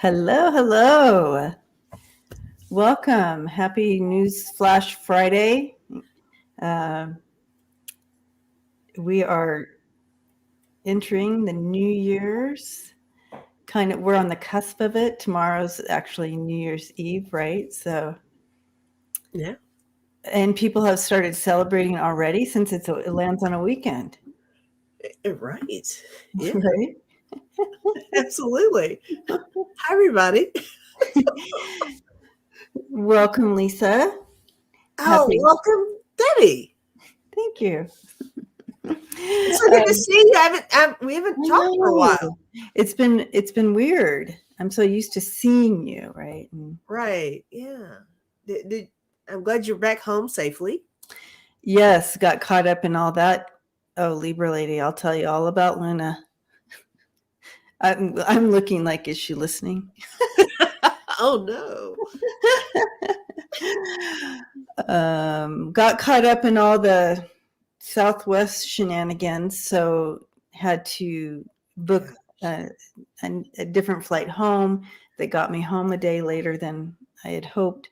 Hello, hello. Welcome. Happy News Flash Friday. We are entering the New Year's. We're on the cusp of it. Tomorrow's actually New Year's Eve, right? So, yeah. And people have started celebrating already since it lands on a weekend. Right. Yeah. Right? Absolutely. Hi, everybody. Welcome, Lisa. Oh, welcome, Debbie. Thank you. It's so good to see you. We haven't talked for a while. It's been weird. I'm so used to seeing you, right? Right. Yeah. I'm glad you're back home safely. Yes, got caught up in all that. Oh, Libra lady, I'll tell you all about Luna. I'm looking like, is she listening? Oh no. Got caught up in all the Southwest shenanigans, so had to book a different flight home that got me home a day later than I had hoped.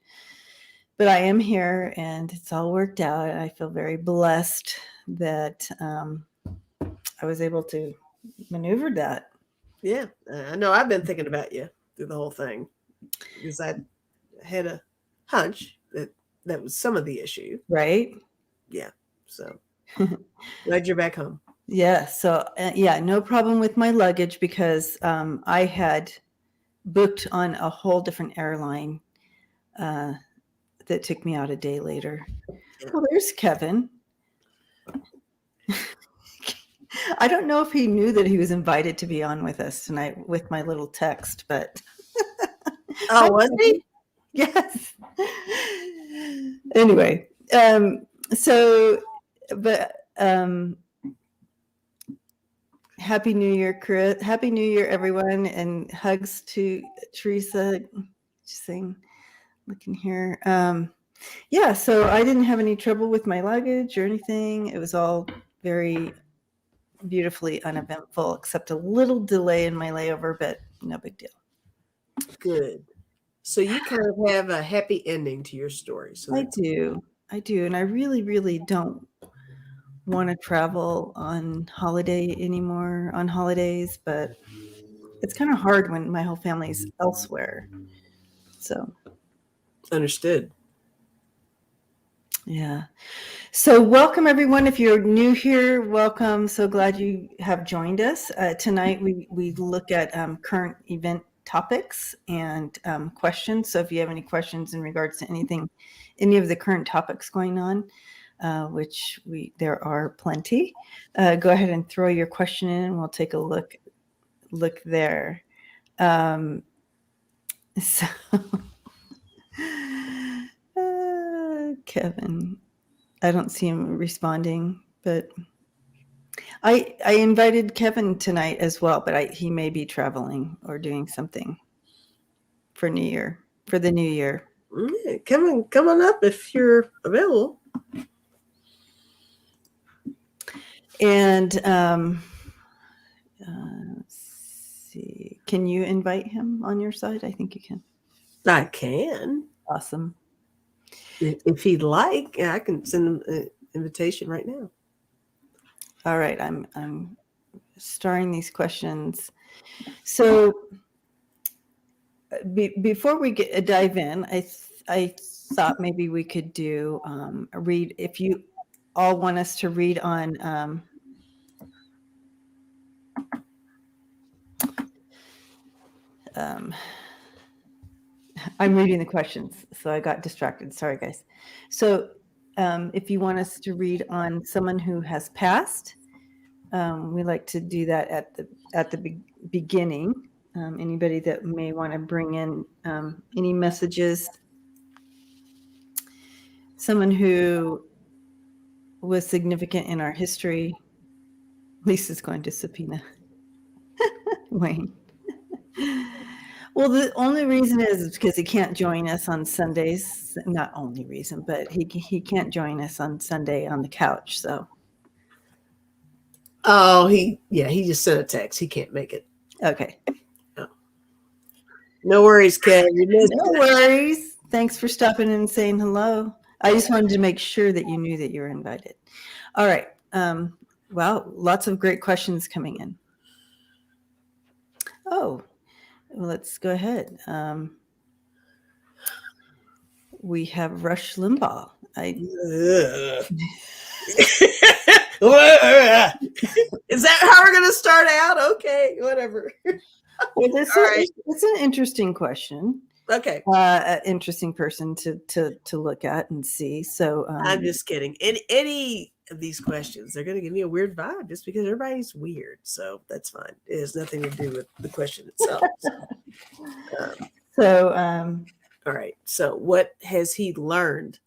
But I am here, and it's all worked out. I feel very blessed that I was able to maneuver that. Yeah, I know. I've been thinking about you through the whole thing because I had a hunch that was some of the issue. Right? Yeah. So glad you're back home. Yeah. So, no problem with my luggage because I had booked on a whole different airline that took me out a day later. Yeah. Oh, there's Kevin. I don't know if he knew that he was invited to be on with us tonight with my little text, but. Oh, was he? Yes. Anyway, Happy New Year, Chris. Happy New Year, everyone, and hugs to Teresa. Just saying, looking here. Yeah, so I didn't have any trouble with my luggage or anything. It was all very beautifully uneventful, except a little delay in my layover, but no big deal. Good. So you kind of have a happy ending to your story. So I do. And I really, really don't want to travel on holidays, but it's kind of hard when my whole family's elsewhere. So. Understood. Yeah. So welcome, everyone. If you're new here, welcome. So glad you have joined us. Tonight, we look at current event topics and questions. So if you have any questions in regards to any of the current topics going on, which there are plenty, go ahead and throw your question in and we'll take a look there. So Kevin, I don't see him responding, but I invited Kevin tonight as well, but he may be traveling or doing something for the new year. Come on up if you're available. And let's see, can you invite him on your side? I think you can. I can. Awesome. If he'd like, I can send him an invitation right now. All right, I'm starting these questions. So before we dive in, I thought maybe we could do a read. If you all want us to read on I'm reading the questions, so I got distracted. Sorry, guys. So if you want us to read on someone who has passed, we like to do that at the beginning. Anybody that may want to bring in any messages, someone who was significant in our history. Lisa's going to subpoena Wayne. Well, the only reason is because he can't join us on Sundays. Not only reason, but he can't join us on Sunday on the couch. So. Oh, he just sent a text. He can't make it. Okay. Oh. No worries, Kev. You missed No it. worries. Thanks for stopping in and saying hello. I just wanted to make sure that you knew that you were invited. All right. Wow, lots of great questions coming in. Oh, well, let's go ahead. We have Rush Limbaugh. Is that how we're gonna start out? Okay, whatever. Well, All right. it's an interesting question. Okay. An interesting person to look at and see. So I'm just kidding. Any of these questions, they're gonna give me a weird vibe just because everybody's weird. So that's fine. It has nothing to do with the question itself. All right. So what has he learned?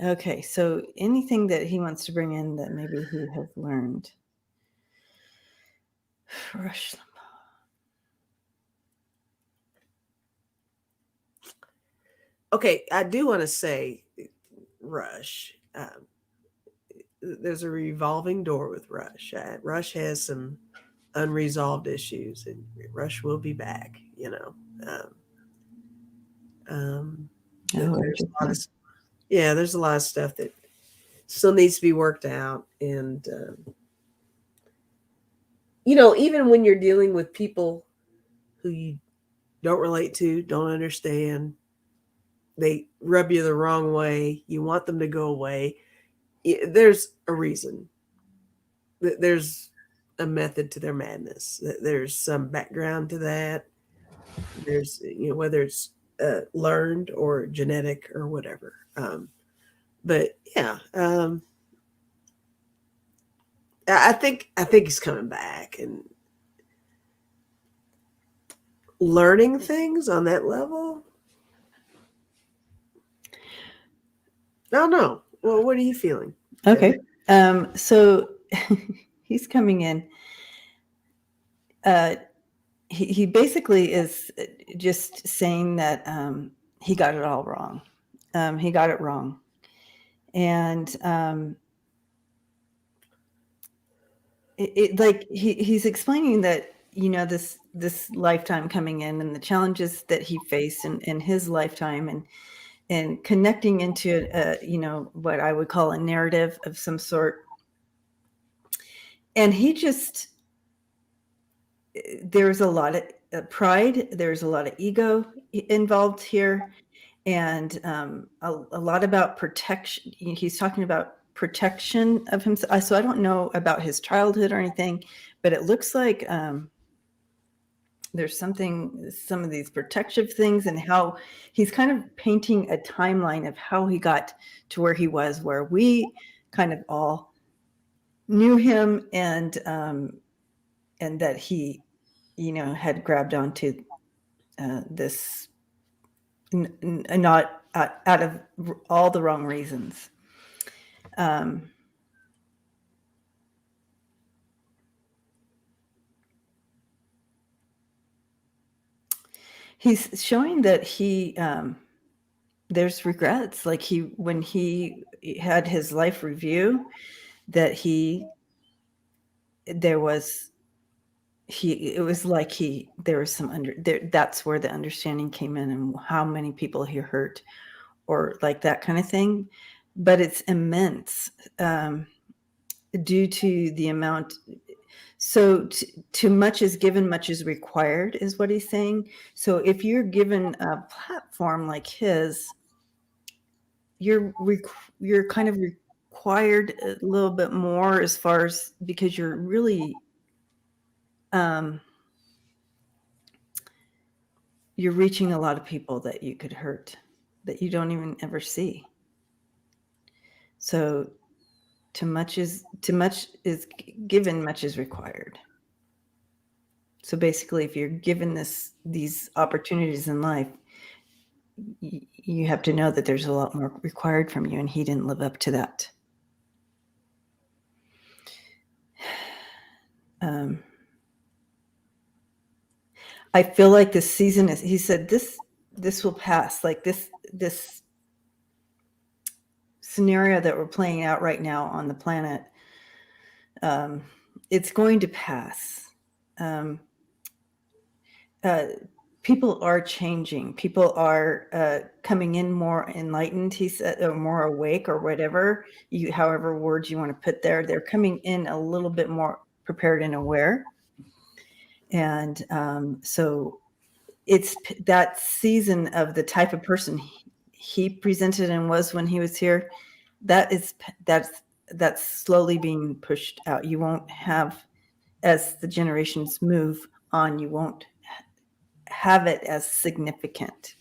Okay, so anything that he wants to bring in that maybe he has learned. Rush Limbaugh. Okay, I do want to say, Rush. There's a revolving door with Rush. Rush has some unresolved issues, and Rush will be back. You know. There's a lot of, yeah, there's a lot of stuff that still needs to be worked out, and even when you're dealing with people who you don't relate to, don't understand, they rub you the wrong way, you want them to go away, there's a reason. There's a method to their madness. There's some background to that. There's, whether it's learned or genetic or whatever. But yeah, I think he's coming back and learning things on that level. I don't know. Well, what are you feeling? Okay. So he's coming in. He basically is just saying that he got it all wrong. He got it wrong. And like he's explaining that, this lifetime coming in and the challenges that he faced in his lifetime, and connecting into what I would call a narrative of some sort. And there's a lot of pride, there's a lot of ego involved here, and a lot about protection. He's talking about protection of himself. So I don't know about his childhood or anything, but it looks like there's some of these protective things, and how he's kind of painting a timeline of how he got to where he was, where we kind of all knew him, and that he, had grabbed onto this, not out of all the wrong reasons. He's showing that there's regrets, like when he had his life review, that there was there was some that's where the understanding came in, and how many people he hurt, or like that kind of thing. But it's immense, due to the amount. So too much is given, much is required, is what he's saying. So if you're given a platform like his, you're kind of required a little bit more, as far as, because you're really you're reaching a lot of people that you could hurt, that you don't even ever see. So too much is given, much is required. So basically, if you're given these opportunities in life, you have to know that there's a lot more required from you, and he didn't live up to that. I feel like this season he said this will pass. Like this scenario that we're playing out right now on the planet, it's going to pass. people are changing. People are coming in more enlightened, he said, or more awake, or whatever however words you want to put there. They're coming in a little bit more prepared and aware. And so it's that season of the type of person he presented and was when he was here. That's slowly being pushed out. You won't have, as the generations move on, you won't have it as significant.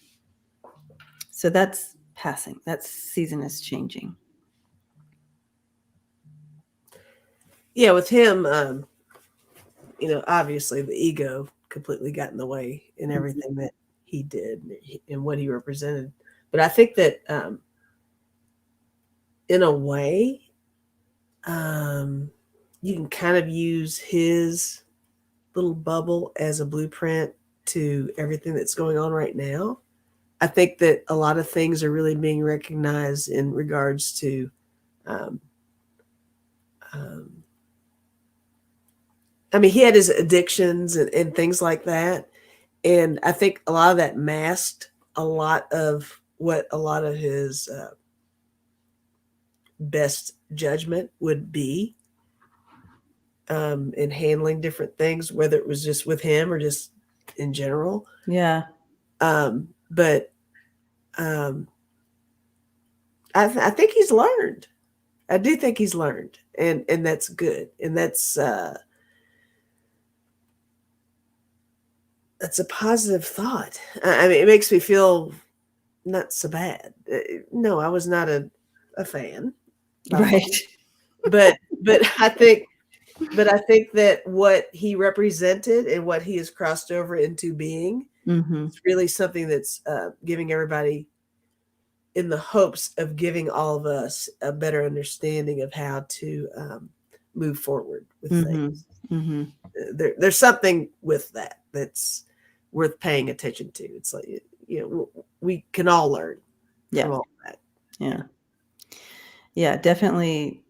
So that's passing. That season is changing. Yeah, with him, obviously the ego completely got in the way in everything that he did and what he represented. But I think that in a way, you can kind of use his little bubble as a blueprint to everything that's going on right now. I think that a lot of things are really being recognized in regards to he had his addictions and things like that. And I think a lot of that masked a lot of what a lot of his best judgment would be in handling different things, whether it was just with him or just in general. Yeah. But I think he's learned. I do think he's learned, and that's good. And that's a positive thought. I mean, it makes me feel not so bad. No, I was not a fan. Right. But I think that what he represented and what he has crossed over into being is really something that's giving everybody, in the hopes of giving all of us a better understanding of how to move forward with things. There's something with that that's worth paying attention to. It's like, we can all learn from all that. Yeah, definitely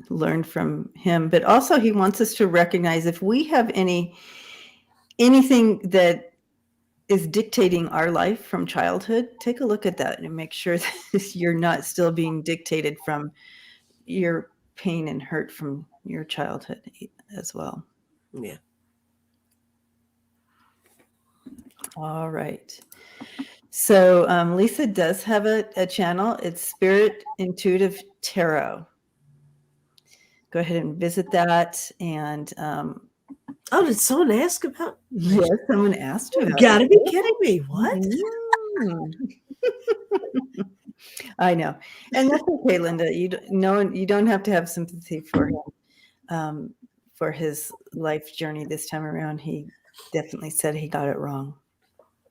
learn from him. But also he wants us to recognize if we have anything that is dictating our life from childhood, take a look at that and make sure that you're not still being dictated from your pain and hurt from your childhood as well. Yeah. All right. So Lisa does have a channel. It's Spirit Intuitive Tarot. Go ahead and visit that. And did someone ask about? Yes, someone asked you. You gotta be kidding me! What? I know, and that's okay, Linda. You don't have to have sympathy for him for his life journey this time around. He definitely said he got it wrong,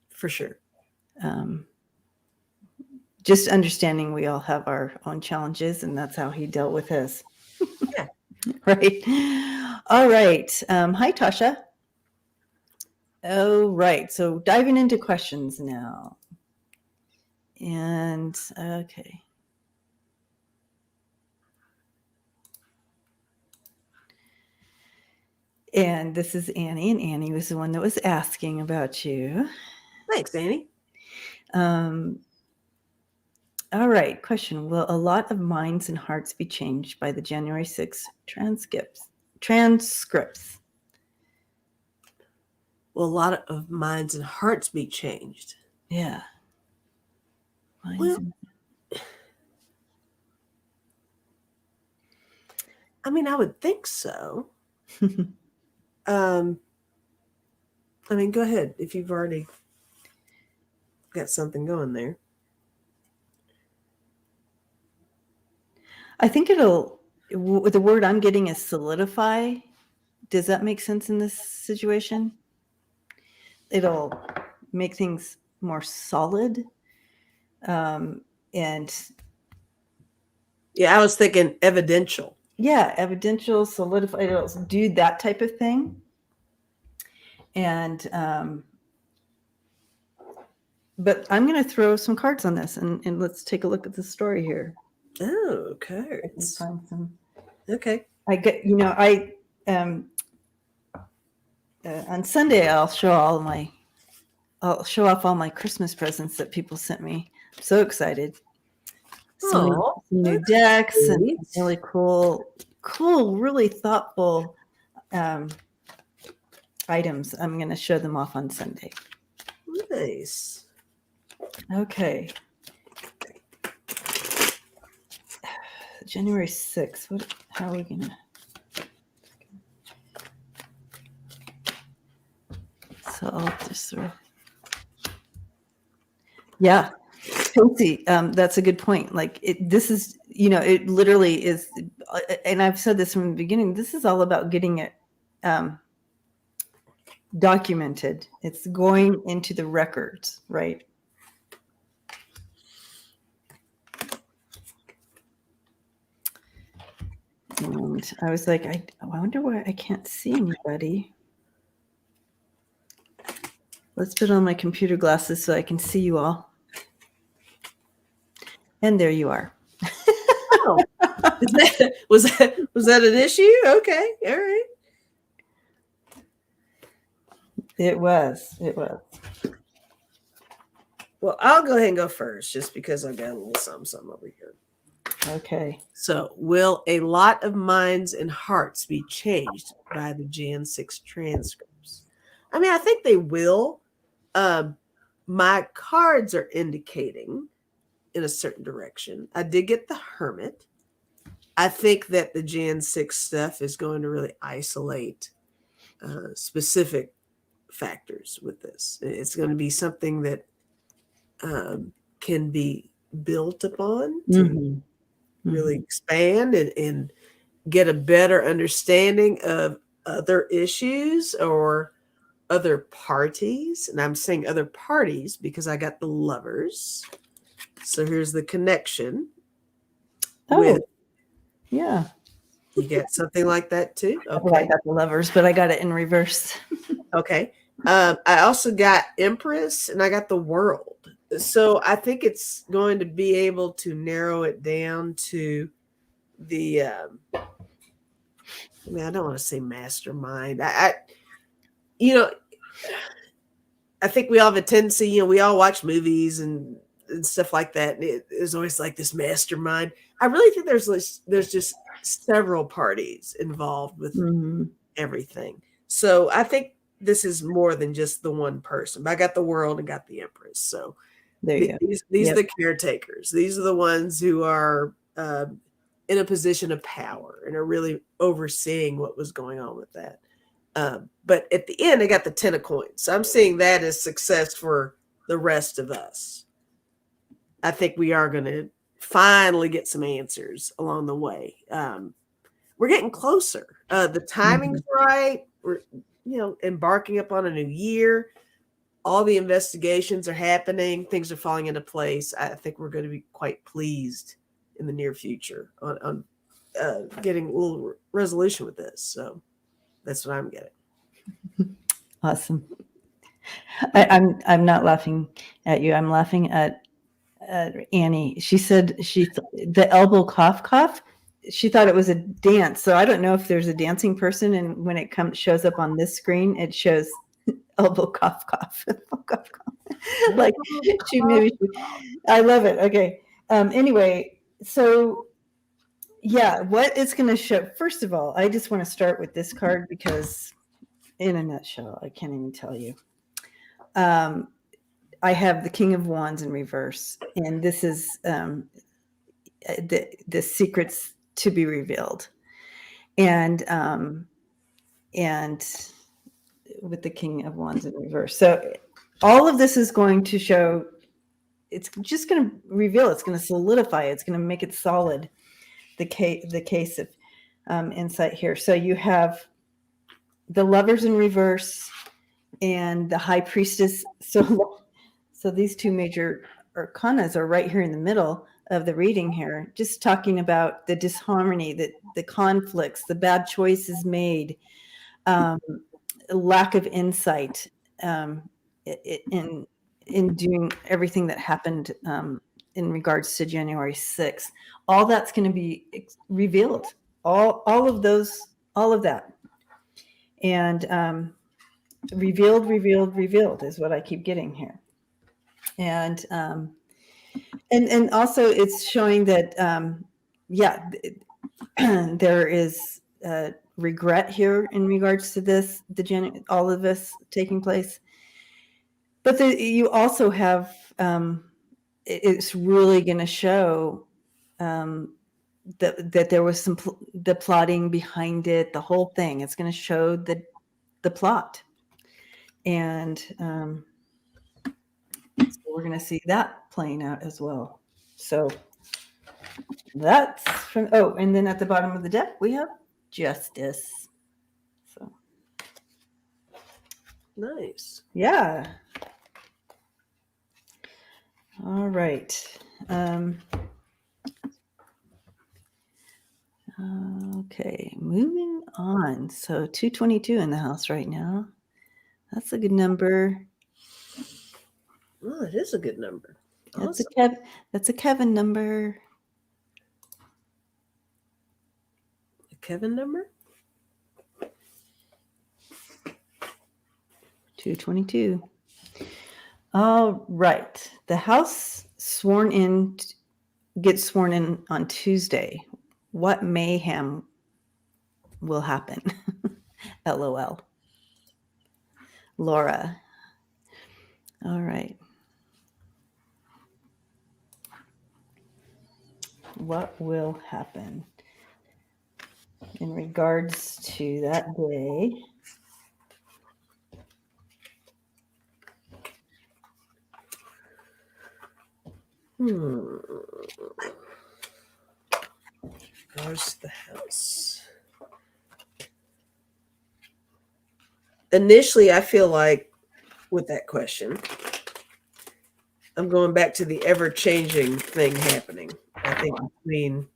for sure. Just understanding we all have our own challenges, and that's how he dealt with his. Yeah. Right. All right. Hi, Tasha. Oh, right. So diving into questions now. And okay. And this is Annie, and Annie was the one that was asking about you. Thanks, Annie. All right. Question. Will a lot of minds and hearts be changed by the January 6th transcripts? Will a lot of minds and hearts be changed? Yeah. Well, I mean, I would think so. I mean, go ahead if you've already got something going there. I think the word I'm getting is solidify. Does that make sense in this situation? It'll make things more solid. And yeah, I was thinking evidential. Yeah, evidential, solidify, it'll do that type of thing. And but I'm going to throw some cards on this, and let's take a look at the story here. Oh, okay. Let's find some. Okay. I get, on Sunday I'll show all my I'll show off all my Christmas presents that people sent me. I'm so excited. Some new decks and really cool, really thoughtful items. I'm going to show them off on Sunday. Nice. Okay. January 6th. How are we going to? So I'll just sort of. Yeah. Chelsea, that's a good point. Like this is, it literally is, and I've said this from the beginning, this is all about getting it documented. It's going into the records, right? And I was like, I wonder why I can't see anybody. Let's put on my computer glasses so I can see you all. And there you are. Oh, was that an issue? Okay, all right. It was. Well, I'll go ahead and go first, just because I've got a little something over here. Okay. So, will a lot of minds and hearts be changed by the Jan 6 transcripts? I mean, I think they will. My cards are indicating in a certain direction. I did get the Hermit. I think that the Jan 6 stuff is going to really isolate specific factors with this. It's going to be something that can be built upon to really expand and get a better understanding of other issues or other parties. And I'm saying other parties because I got the Lovers. So here's the connection. Yeah. You get something like that too? Okay. Well, I got the Lovers, but I got it in reverse. Okay. I also got Empress and I got the World. So I think it's going to be able to narrow it down to the, I don't want to say mastermind. I think we all have a tendency, we all watch movies and stuff like that. And there's always like this mastermind. I really think there's just several parties involved with everything. So I think this is more than just the one person. But I got the World and got the Empress. So these are the caretakers. These are the ones who are in a position of power and are really overseeing what was going on with that. But at the end, I got the 10 of coins. So I'm seeing that as success for the rest of us. I think we are going to finally get some answers along the way. We're getting closer. The timing's right. We're, embarking upon a new year. All the investigations are happening. Things are falling into place. I think we're going to be quite pleased in the near future on getting a little resolution with this. So that's what I'm getting. Awesome. I'm not laughing at you. I'm laughing at Annie. She said the elbow cough. She thought it was a dance. So I don't know if there's a dancing person, and when it shows up on this screen, it shows elbow cough. Like I love it. Okay. Anyway, so yeah, what it's going to show. First of all, I just want to start with this card because, in a nutshell, I can't even tell you. I have the King of Wands in reverse, and this is the secrets to be revealed, and with the King of Wands in reverse. So all of this is going to show. It's just going to reveal. It's going to solidify. It's going to make it solid. The case of insight here. So you have the Lovers in reverse and the High Priestess. So these two major arcanas are right here in the middle of the reading here, just talking about the disharmony, the conflicts, the bad choices made, lack of insight in doing everything that happened in regards to January 6th. All that's going to be revealed. All of that. And revealed is what I keep getting here. And also it's showing that there is regret here in regards to this, all of this taking place. But you also have it's really going to show that there was the plotting behind it, the whole thing. It's going to show the plot, and so we're going to see that playing out as well. So that's from, and then at the bottom of the deck we have justice. So Nice. yeah. All right. Okay, moving on. So 222 in the house right now. That's a good number. Oh, it is a good number. That's Awesome. that's a Kevin number. A Kevin number? 222. All right. The house gets sworn in on Tuesday. What mayhem will happen? LOL. Laura. All right. What will happen in regards to that day? Where's the house? Initially, I feel like with that question, I'm going back to the ever-changing thing happening. I think between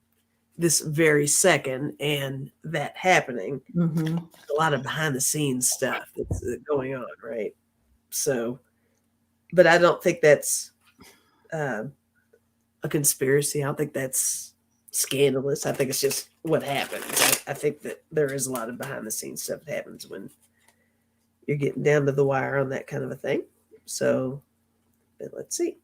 this very second and that happening, a lot of behind-the-scenes stuff that's going on, right? So, but I don't think that's a conspiracy. I don't think that's scandalous. I think it's just what happens. I think that there is a lot of behind-the-scenes stuff that happens when you're getting down to the wire on that kind of a thing. So, but let's see.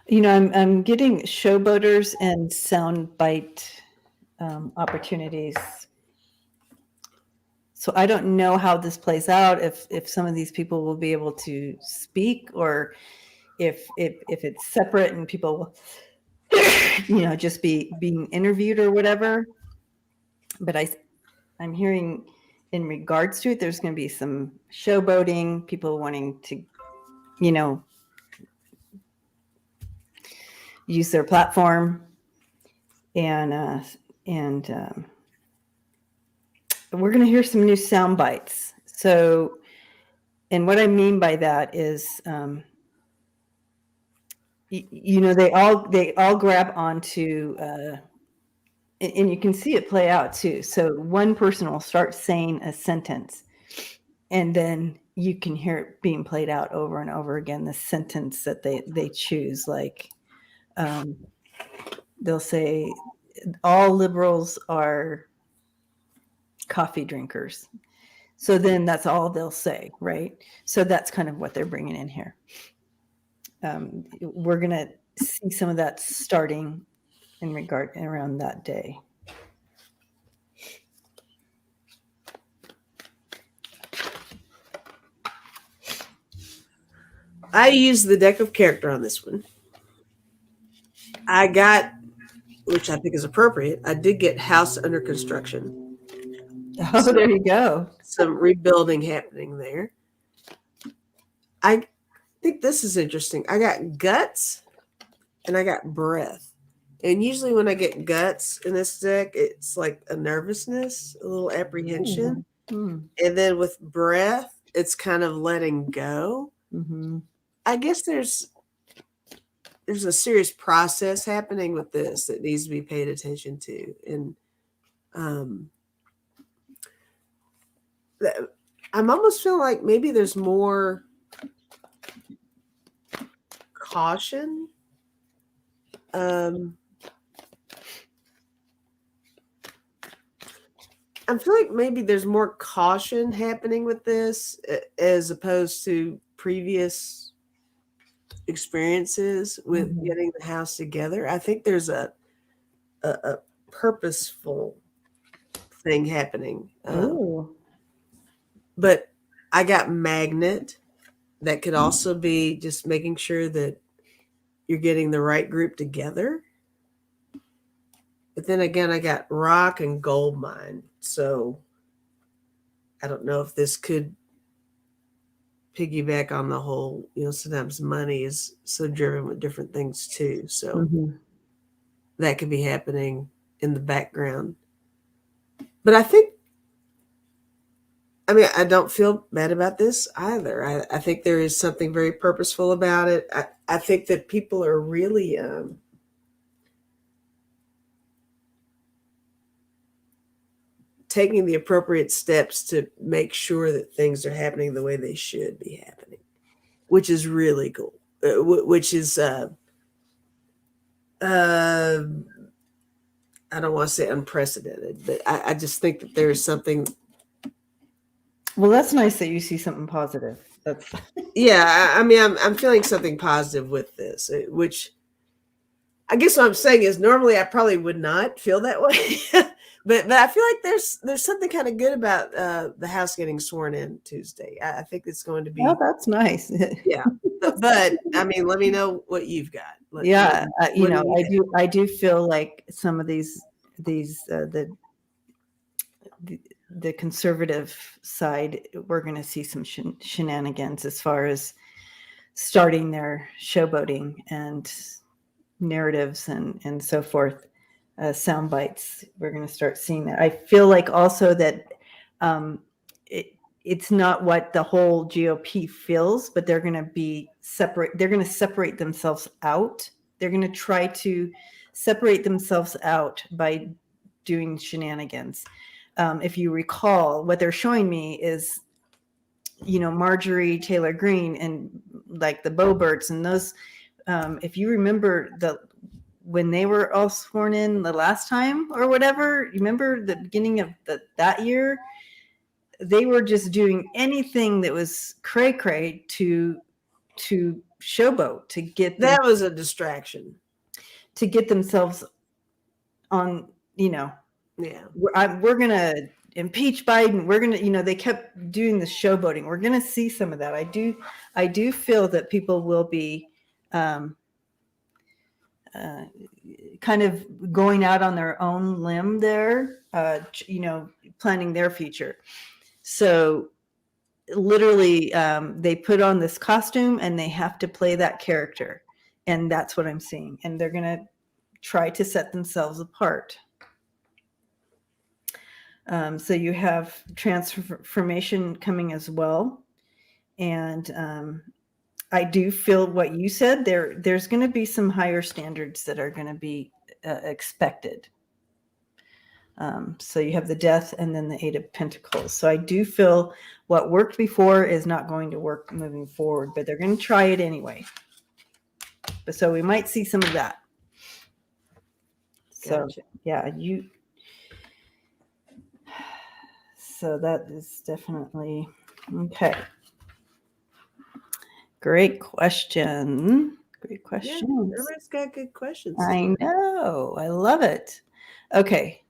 You know, I'm getting showboaters and soundbite opportunities. So I don't know how this plays out. If some of these people will be able to speak, or if it's separate and people will, just being interviewed or whatever. But I'm hearing in regards to it, there's going to be some showboating, people wanting to, use their platform, and we're going to hear some new sound bites. So, and what I mean by that is, they all grab onto, and you can see it play out too. So one person will start saying a sentence, and then you can hear it being played out over and over again, the sentence that they choose. Like, they'll say, all liberals are coffee drinkers. So then that's all they'll say, right? So that's kind of what they're bringing in here. We're going to see some of that starting around that day. I used the deck of character on this one. I got, which I think is appropriate, I did get house under construction. Oh, so there you go. Some rebuilding happening there. I think this is interesting. I got guts and I got breath. And usually when I get guts in this deck, it's like a nervousness, a little apprehension. And then with breath, it's kind of letting go. I guess there's a serious process happening with this that needs to be paid attention to. And I'm almost feeling like maybe there's more caution I feel like maybe there's more caution happening with this as opposed to previous experiences with Mhm. getting the house together. I think there's a purposeful thing happening. Ooh. But I got magnet. That could also be just making sure that you're getting the right group together. But then again, I got rock and gold mine. So I don't know if this could piggyback on the whole, sometimes money is so driven with different things too. So Mhm. that could be happening in the background. But I don't feel bad about this either. I think there is something very purposeful about it. I think that people are really taking the appropriate steps to make sure that things are happening the way they should be happening, which is really cool. Which is, I don't want to say unprecedented, but I just think that there is something. Well, that's nice that you see something positive. That's Yeah, I'm feeling something positive with this, which I guess what I'm saying is normally I probably would not feel that way, but I feel like there's something kind of good about the house getting sworn in Tuesday. I think it's going to oh, be, that's nice. yeah. But let me know what you've got. Yeah, What do you have? I do feel like some of these the conservative side, we're going to see some shenanigans as far as starting their showboating and narratives and so forth, sound bites. We're going to start seeing that. I feel like also that um, it's not what the whole GOP feels, but they're going to be separate. They're going to separate themselves out. They're going to try to separate themselves out by doing shenanigans. If you recall, what they're showing me is, Marjorie Taylor Greene and like the Boberts and those. If you remember when they were all sworn in the last time or whatever, you remember the beginning of that year, they were just doing anything that was cray cray to showboat to get them That was a distraction. to get themselves on. Yeah. We're gonna impeach Biden. We're gonna, they kept doing the showboating. We're gonna see some of that. I do feel that people will be um, kind of going out on their own limb there, planning their future. So literally, they put on this costume and they have to play that character. And that's what I'm seeing. And they're going to try to set themselves apart. So you have transformation coming as well. And I do feel what you said. There's going to be some higher standards that are going to be expected. So you have the Death and then the Eight of Pentacles. So I do feel what worked before is not going to work moving forward, but they're going to try it anyway. So we might see some of that. So Gotcha. yeah, so that is definitely okay. Great question. Great questions. Yeah, everybody's got good questions. I know. I love it. Okay.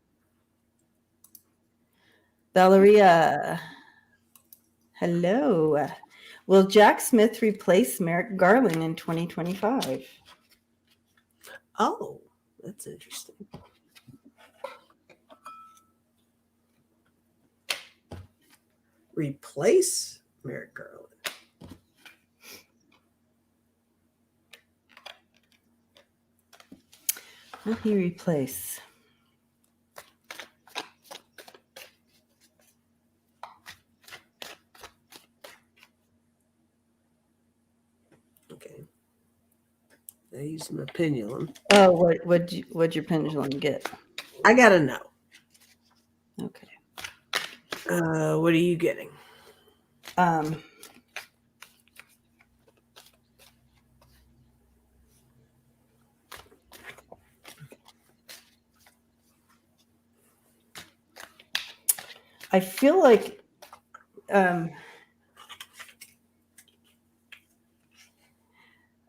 Valeria. Hello. Will Jack Smith replace Merrick Garland in 2025? Oh, that's interesting. Replace Merrick Garland. Will he replace? Okay. I use my pendulum. Oh, what'd your pendulum get? I gotta know. Okay. What are you getting? I feel like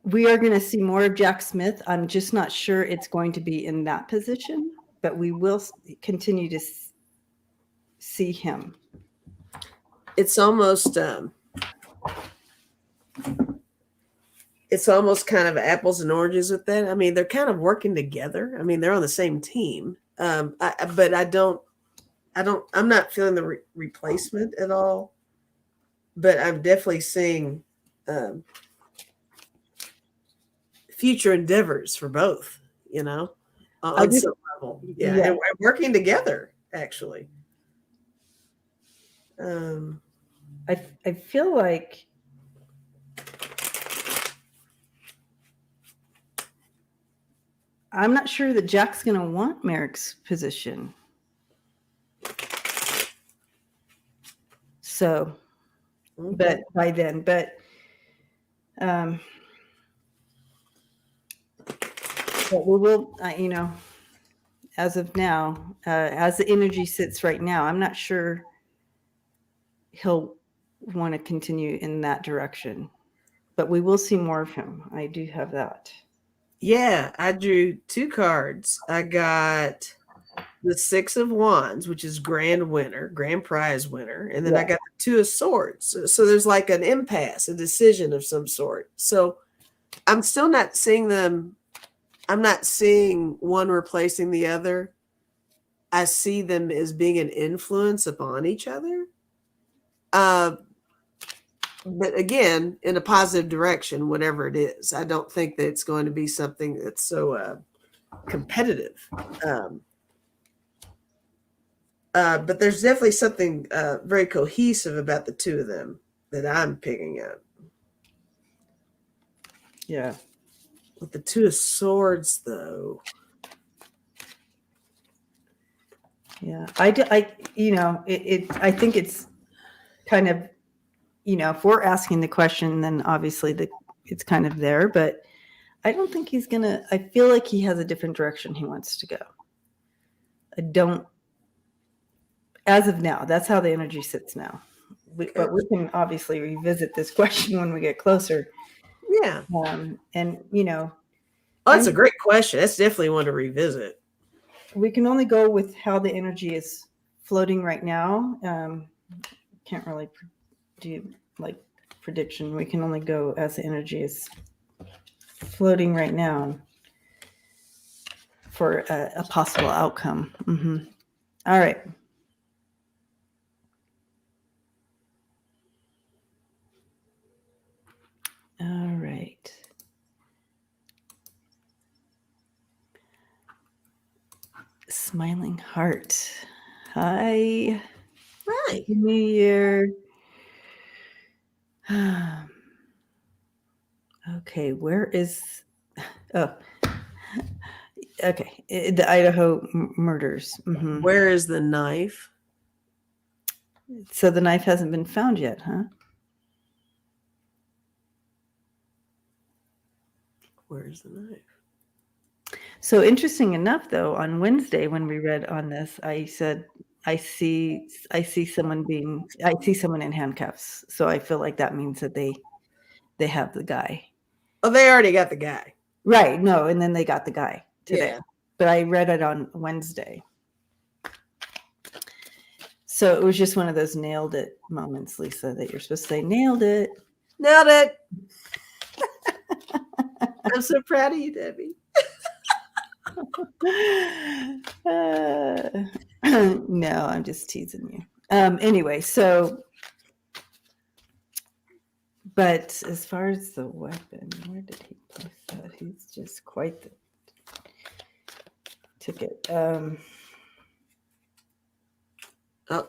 we are going to see more of Jack Smith. I'm just not sure it's going to be in that position, but we will continue to see him. It's almost kind of apples and oranges with that. I mean, they're kind of working together. I mean, they're on the same team. I'm not feeling the replacement at all, but I'm definitely seeing future endeavors for both, on some level. Yeah. And we're working together, actually. I feel like I'm not sure that Jack's going to want Merrick's position. So, Okay. but by then, but we will, as of now, as the energy sits right now, I'm not sure he'll want to continue in that direction, but we will see more of him. I do have that. Yeah, I drew 2 cards. I got the 6 of Wands, which is grand prize winner, and then I got the 2 of Swords. So there's like an impasse, a decision of some sort. So I'm still not seeing them. I'm not seeing one replacing the other. I see them as being an influence upon each other. But again, in a positive direction, whatever it is. I don't think that it's going to be something that's so competitive. But there's definitely something very cohesive about the 2 of them that I'm picking up. Yeah. With the 2 of Swords, though. Yeah. I think it's kind of, if we're asking the question, then obviously it's kind of there, but I don't think he's going to, I feel like he has a different direction he wants to go. I don't, as of now, that's how the energy sits now. But we can obviously revisit this question when we get closer. Yeah. And, that's a great question. That's definitely one to revisit. We can only go with how the energy is floating right now. Can't really do like prediction. We can only go as the energy is floating right now for a possible outcome. Mm-hmm. All right. All right. Smiling heart. Hi. Right. New Year. Okay, where is... Oh, okay. The Idaho murders. Mm-hmm. Where is the knife? So the knife hasn't been found yet, huh? Where's the knife? So interesting enough, though, on Wednesday when we read on this, I said, I see someone in handcuffs. So I feel like that means that they have the guy. Oh, they already got the guy. Right. No. And then they got the guy today. Yeah. But I read it on Wednesday. So it was just one of those nailed it moments, Lisa, that you're supposed to say, nailed it. Nailed it. I'm so proud of you, Debbie. No, I'm just teasing you. Anyway, so, but as far as the weapon, where did he place that? He's just quite the ticket.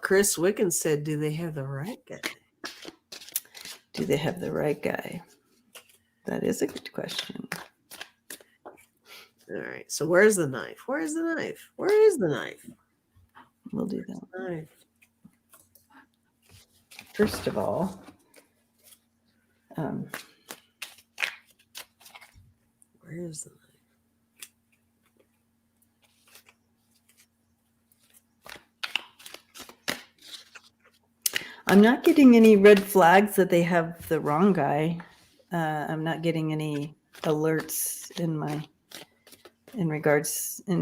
Chris Wickens said, do they have the right guy? Do they have the right guy? That is a good question. All right. So where's the knife? Where is the knife? Where is the knife? We'll do that. Knife. First of all, where is the knife? I'm not getting any red flags that they have the wrong guy. I'm not getting any alerts in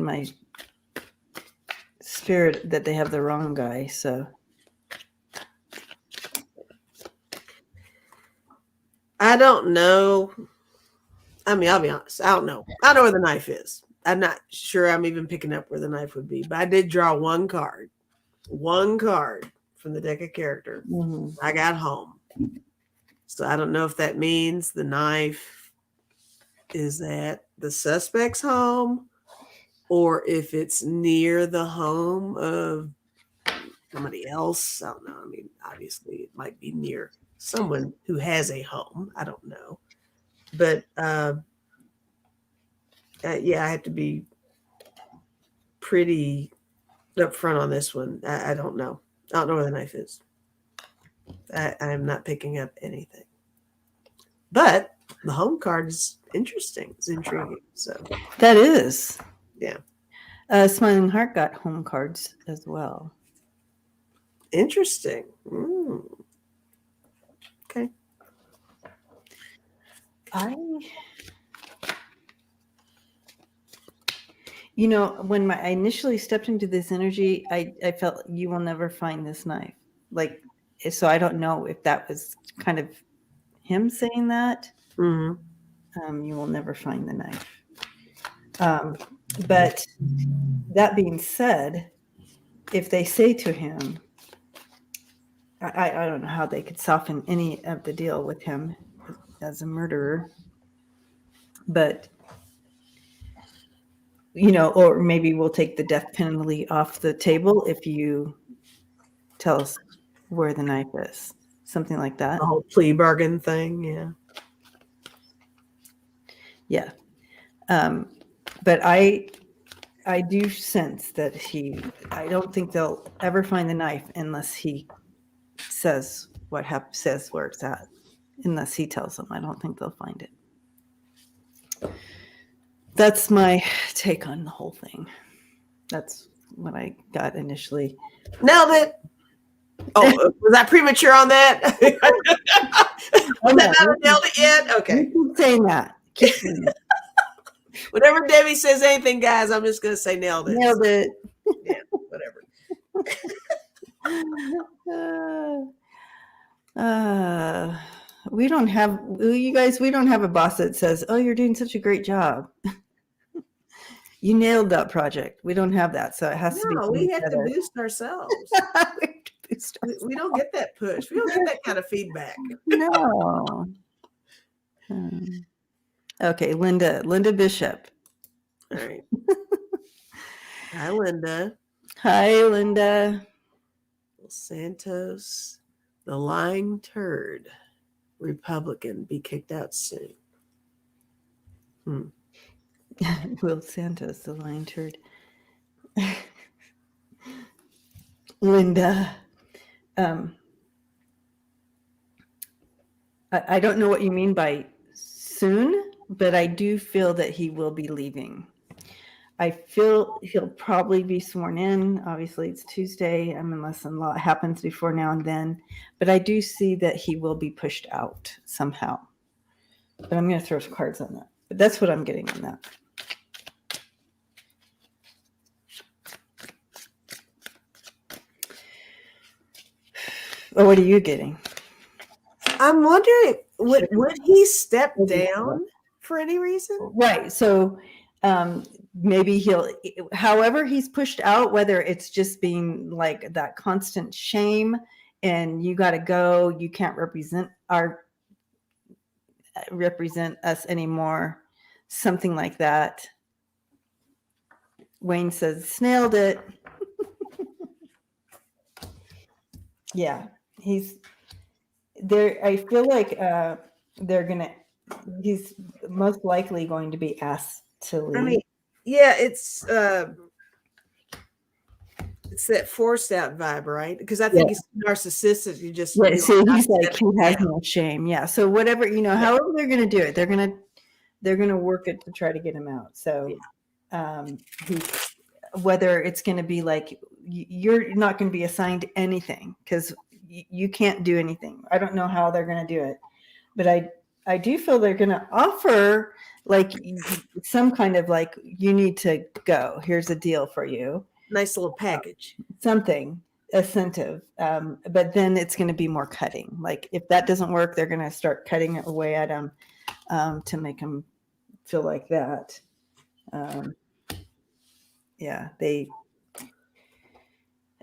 my spirit that they have the wrong guy. So I don't know. I mean, I'll be honest. I don't know. I know where the knife is. I'm not sure I'm even picking up where the knife would be, but I did draw one card from the deck of character. mhm. I got home. So I don't know if that means the knife is at the suspect's home or if it's near the home of somebody else. I don't know. I mean, obviously it might be near someone who has a home. I don't know. But yeah, I have to be pretty upfront on this one. I don't know. I don't know where the knife is. I'm not picking up anything. But the home card is interesting. It's intriguing. So That is. yeah. Smiling Heart got home cards as well. Interesting. Okay. When I initially stepped into this energy, I felt you will never find this knife. Like, so I don't know if that was kind of him saying that. Mm-hmm. You will never find the knife. But that being said, if they say to him, I don't know how they could soften any of the deal with him as a murderer, but or maybe we'll take the death penalty off the table if you tell us where the knife is, something like that. The whole plea bargain thing, yeah. Yeah. But I do sense that I don't think they'll ever find the knife unless he says says where it's at, unless he tells them. I don't think they'll find it. That's my take on the whole thing. That's what I got initially. Nailed it. Oh, was I premature on that? Was that not nailed it yet? Okay. Keep saying that. Keep saying that. Whenever Debbie says anything, guys, I'm just going to say nailed it. Nailed it. Yeah, whatever. We don't have, you guys, we don't have a boss that says, "Oh, you're doing such a great job. You nailed that project." We don't have that. So it has to be. No, we have to boost ourselves. We don't get that push. We don't get that kind of feedback. No. Okay, Linda Bishop. All right. Hi, Linda. Hi, Linda. Santos, the lying turd, Republican, be kicked out soon. Will Santos, the lying turd. Linda. I don't know what you mean by soon, but I do feel that he will be leaving. I feel he'll probably be sworn in. Obviously, it's Tuesday, unless a lot happens before now and then. But I do see that he will be pushed out somehow. But I'm going to throw some cards on that. But that's what I'm getting on that. Oh, what are you getting? I'm wondering, would he step down for any reason? Right. So maybe however he's pushed out, whether it's just being like that constant shame and you got to go, you can't represent us anymore, something like that. Wayne says, nailed it. Yeah, he's there. I feel like he's most likely going to be asked to leave. I mean, yeah, it's that forced out vibe, right? Because I think he's narcissistic. You just so he's like he has no shame. Yeah. So whatever, however they're going to do it, they're going to work it to try to get him out. So whether it's going to be like you're not going to be assigned anything because you can't do anything. I don't know how they're going to do it, but I do feel they're going to offer like some kind of like, you need to go. Here's a deal for you. Nice little package. Something incentive. But then it's going to be more cutting. Like if that doesn't work, they're going to start cutting away at them to make them feel like that. Yeah,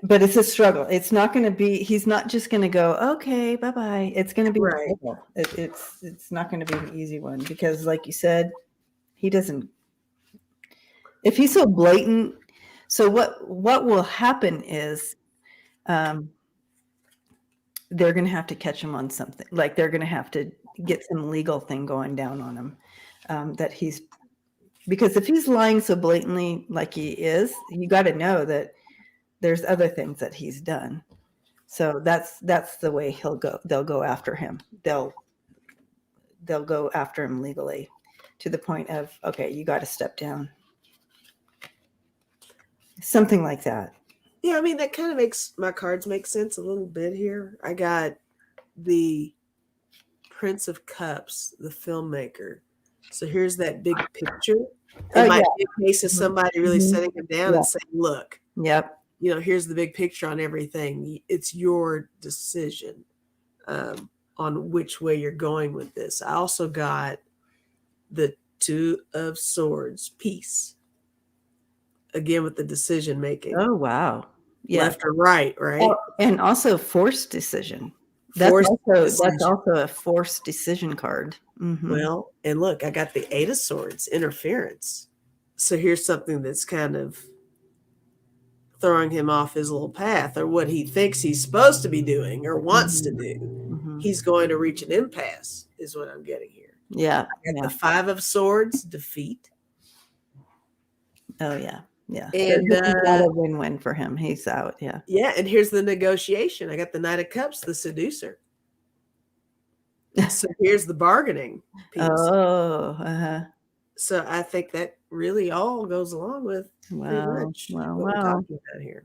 but it's a struggle. It's not going to be, he's not just going to go, okay, bye-bye. It's going to be, Right. it's not going to be an easy one because like you said, he doesn't, if he's so blatant. So what will happen is, they're going to have to catch him on something. Like they're going to have to get some legal thing going down on him, that he's, because if he's lying so blatantly like he is, you got to know that there's other things that he's done. So that's the way he'll go. They'll go after him. They'll go after him legally to the point of, okay, you got to step down. Something like that. Yeah, I mean, that kind of makes my cards make sense a little bit here. I got the Prince of Cups, the filmmaker. So here's that big picture. It might be a case of somebody really setting him down and saying, look, yep, here's the big picture on everything. It's your decision on which way you're going with this. I also got the Two of Swords, peace. Again, with the decision making. Oh, wow. Yeah. Left or right, right? Oh, and also forced decision. That's also a forced decision card. Mm-hmm. Well, and look, I got the Eight of Swords, interference. So here's something that's kind of throwing him off his little path, or what he thinks he's supposed to be doing or wants to do. Mm-hmm. He's going to reach an impasse, is what I'm getting here. Yeah. I got the Five of Swords, defeat. Oh, yeah. Yeah. And not a win-win for him. He's out. Yeah. Yeah. And here's the negotiation. I got the Knight of Cups, the seducer. So here's the bargaining piece. Oh, uh-huh. So I think that really all goes along with pretty much what we're talking about here.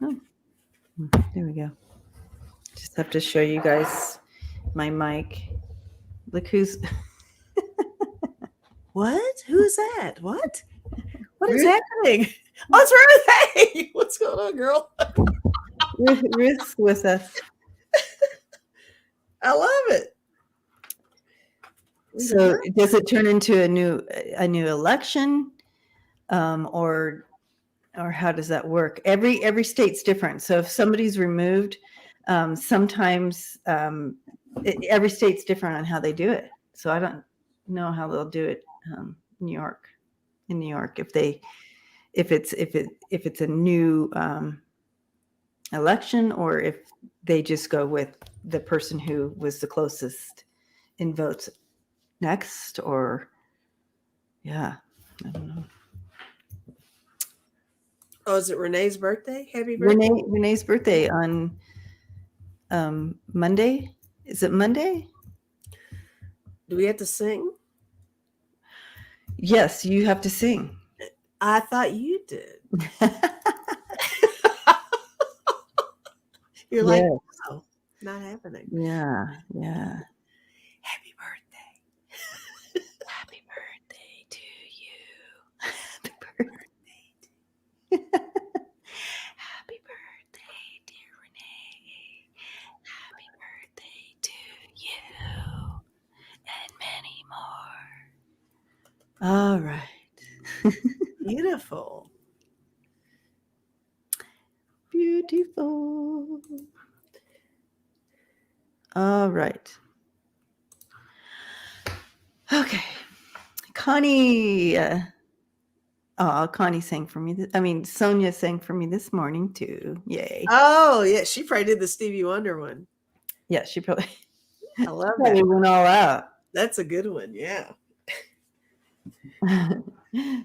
Oh, there we go. Just have to show you guys my mic. Look who's. What? Who's that? What? What is happening? What's wrong with hey? What's going on, girl? Ruth's with us. I love it. So does it turn into a new election, or how does that work? Every state's different. So if somebody's removed, sometimes every state's different on how they do it. So I don't know how they'll do it in New York, if it's a new election, or if they just go with the person who was the closest in votes next, or I don't know. Oh, is it Renee's birthday? Happy birthday. Renee's birthday on Monday. Is it Monday? Do we have to sing? Yes, you have to sing. I thought you did. You're like, oh, not happening. Yeah. Happy birthday. Happy birthday to you. Happy birthday to you. Happy birthday, dear Renee. Happy birthday to you. And many more. All right. Beautiful. Beautiful. All right. Okay. Connie. Connie sang for me. Sonia sang for me this morning too. Yay. Oh, yeah. She probably did the Stevie Wonder one. Yeah, she probably. I love that. It went all out. That's a good one. Yeah.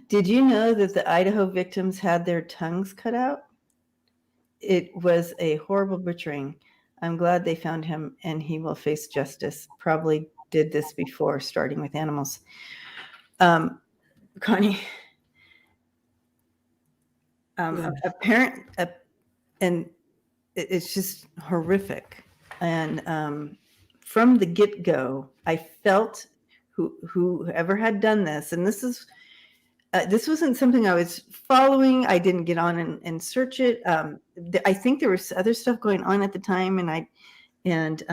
Did you know that the Idaho victims had their tongues cut out? It was a horrible butchering. I'm glad they found him and he will face justice. Probably did this before, starting with animals. Connie, a parent, and it's just horrific. And from the get-go, I felt whoever had done this, and this wasn't something I was following. I didn't get on and search it. I think there was other stuff going on at the time, and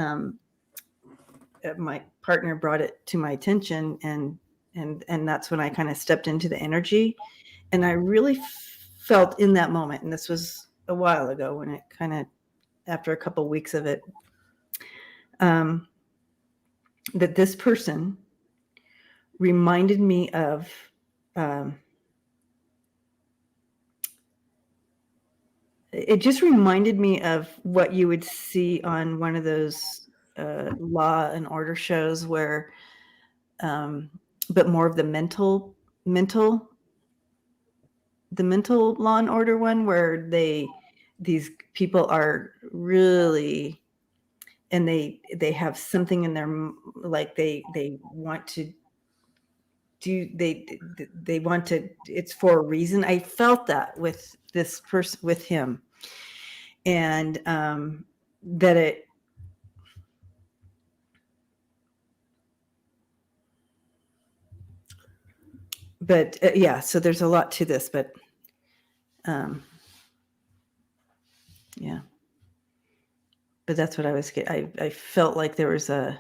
my partner brought it to my attention, and that's when I kind of stepped into the energy, and I really felt in that moment, and this was a while ago, when it kind of, after a couple of weeks of it, that this person reminded me of it just reminded me of what you would see on one of those Law and Order shows, where but more of the mental Law and Order one, where these people are really, and they have something in their, like they want to do, they want to, it's for a reason. I felt that with this person, with him, and that it, but yeah, so there's a lot to this, but yeah, but that's what I was getting. I felt like there was a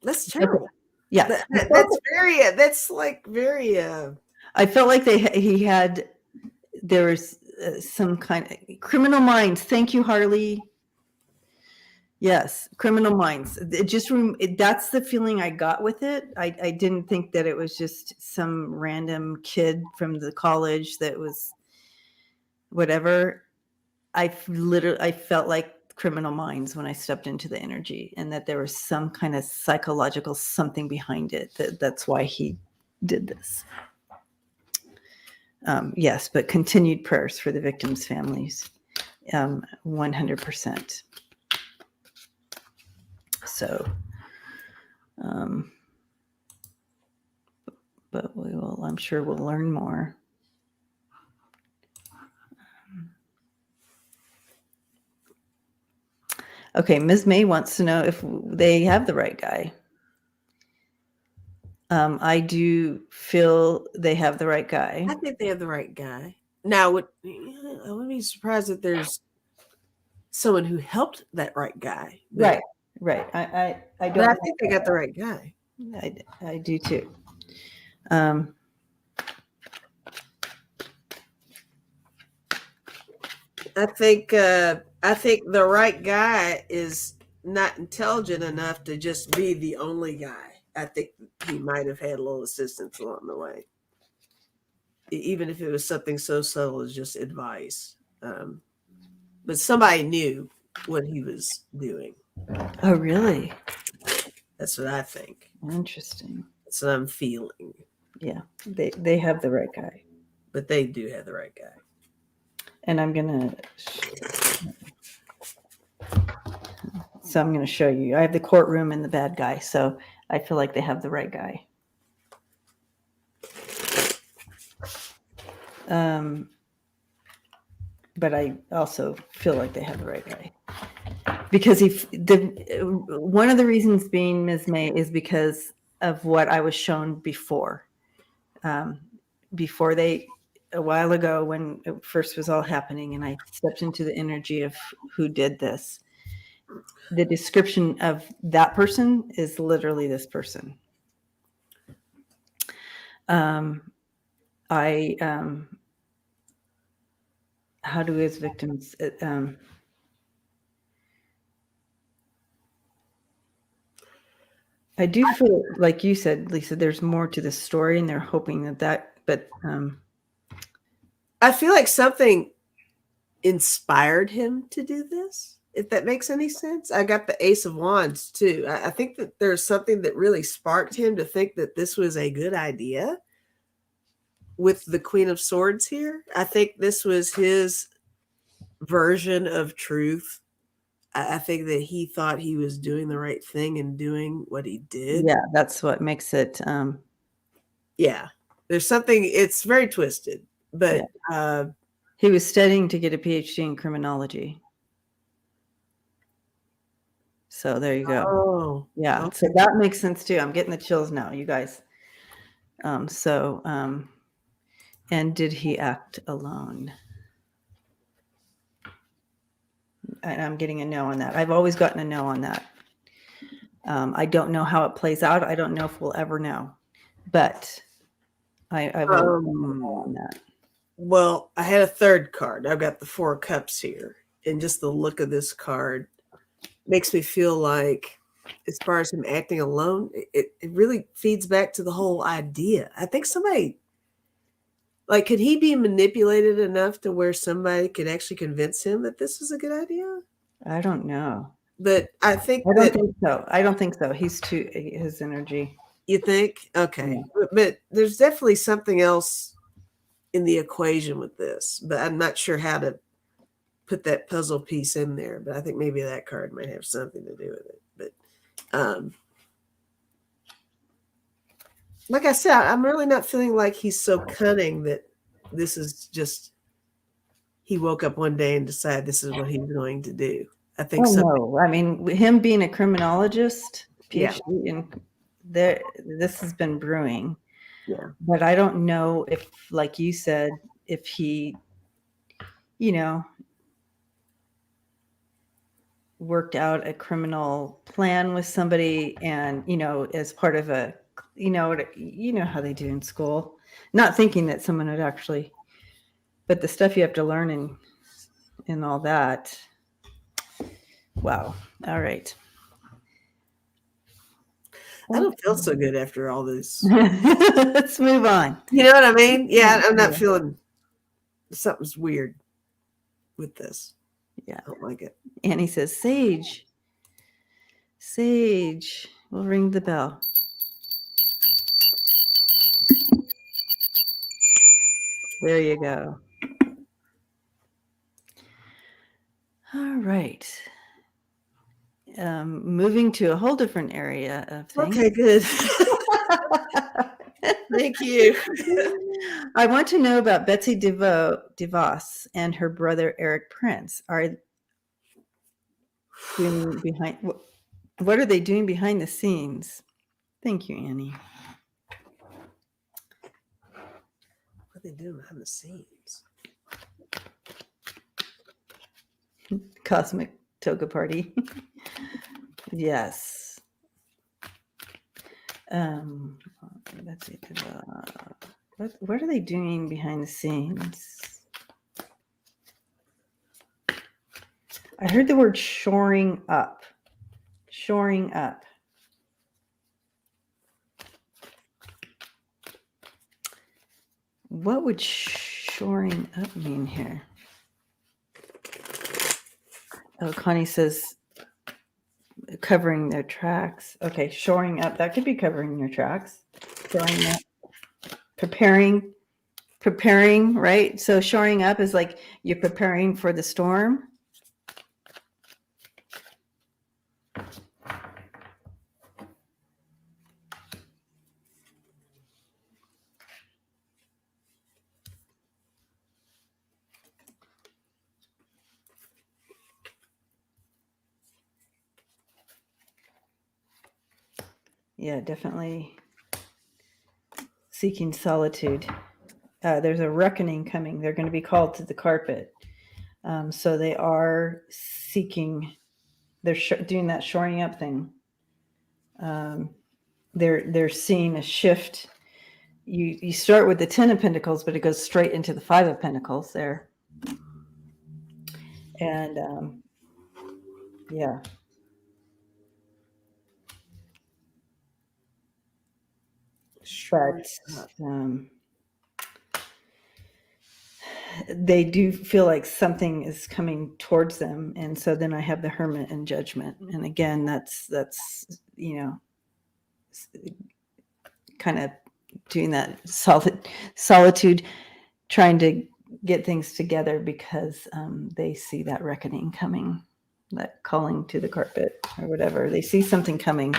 That's terrible. Yeah, That's like very I felt like there was some kind of Criminal Minds. Thank you, Harley. Yes, Criminal Minds. It just that's the feeling I got with it. I didn't think that it was just some random kid from the college that was whatever. I felt like Criminal Minds when I stepped into the energy, and that there was some kind of psychological something behind it. That's why he did this. Yes, but continued prayers for the victims' families, 100%. So, but I'm sure we'll learn more. Okay, Ms. May wants to know if they have the right guy. I do feel they have the right guy. I think they have the right guy. Now, I wouldn't be surprised if there's someone who helped that right guy. Right. I don't. But I think they got the right guy. I do too. I think the right guy is not intelligent enough to just be the only guy. I think he might have had a little assistance along the way, even if it was something so subtle as just advice. But somebody knew what he was doing. Oh, really? That's what I think. Interesting. That's what I'm feeling. Yeah, they have the right guy. But they do have the right guy. And I'm gonna show you. I have the courtroom and the bad guy, so I feel like they have the right guy. But I also feel like they have the right guy, because one of the reasons being, Ms. May, is because of what I was shown before. A while ago, when it first was all happening, and I stepped into the energy of who did this. The description of that person is literally this person. How do his victims? I do feel like you said, Lisa, there's more to the story, and they're hoping but I feel like something inspired him to do this, if that makes any sense. I got the Ace of Wands too. I think that there's something that really sparked him to think that this was a good idea with the Queen of Swords here. I think this was his version of truth. I think that he thought he was doing the right thing and doing what he did. Yeah, that's what makes it. Yeah. There's something, it's very twisted, but He was studying to get a PhD in criminology. So there you go. oh, Yeah, okay. so that makes sense too. I'm getting the chills now, you guys. And did he act alone? And I'm getting a no on that. I've always gotten a no on that. I don't know how it plays out. I don't know if we'll ever know, but I've always gotten a no on that. Well, I had a third card. I've got the 4 of Cups here, and just the look of this card makes me feel like, as far as him acting alone, it really feeds back to the whole idea. I think somebody, like, could he be manipulated enough to where somebody could actually convince him that this was a good idea? I don't know. But I think I don't think so. I don't think so. He's too, his energy. You think? Okay. Yeah. But there's definitely something else in the equation with this, but I'm not sure how to put that puzzle piece in there. But I think maybe that card might have something to do with it. But like I said, I'm really not feeling like he's so cunning that this is just, he woke up one day and decided this is what he's going to do. I think so. No, I mean, him being a criminologist, Yeah. PhD, and there, this has been brewing. Yeah. But I don't know if, like you said, if he, worked out a criminal plan with somebody and, as part of a, how they do in school, not thinking that someone would actually, but the stuff you have to learn and all that. Wow. All right. I don't feel so good after all this. Let's move on. You know what I mean? Yeah, I'm not feeling, something's weird with this. Yeah. I don't like it. Annie says, Sage. Sage. We'll ring the bell. There you go. All right. Moving to a whole different area of things. Okay, good. Thank you. I want to know about Betsy DeVos and her brother Eric Prince. Are doing behind what are they doing behind the scenes? Thank you, Annie. What are they doing behind the scenes? Cosmic toga party. Yes. Let's see. What are they doing behind the scenes? I heard the word shoring up. Shoring up. What would shoring up mean here? Oh, Connie says covering their tracks. Okay, shoring up. That could be covering your tracks. Shoring up. Preparing, right? So shoring up is like you're preparing for the storm. Yeah, definitely seeking solitude. There's a reckoning coming. They're going to be called to the carpet. So they are seeking, they're doing that shoring up thing. They're seeing a shift. You start with the 10 of Pentacles, but it goes straight into the 5 of Pentacles there. And yeah. But they do feel like something is coming towards them. And so then I have the Hermit and Judgment. And again, that's kind of doing that solitude, trying to get things together because they see that reckoning coming. that calling to the carpet or whatever. They see something coming.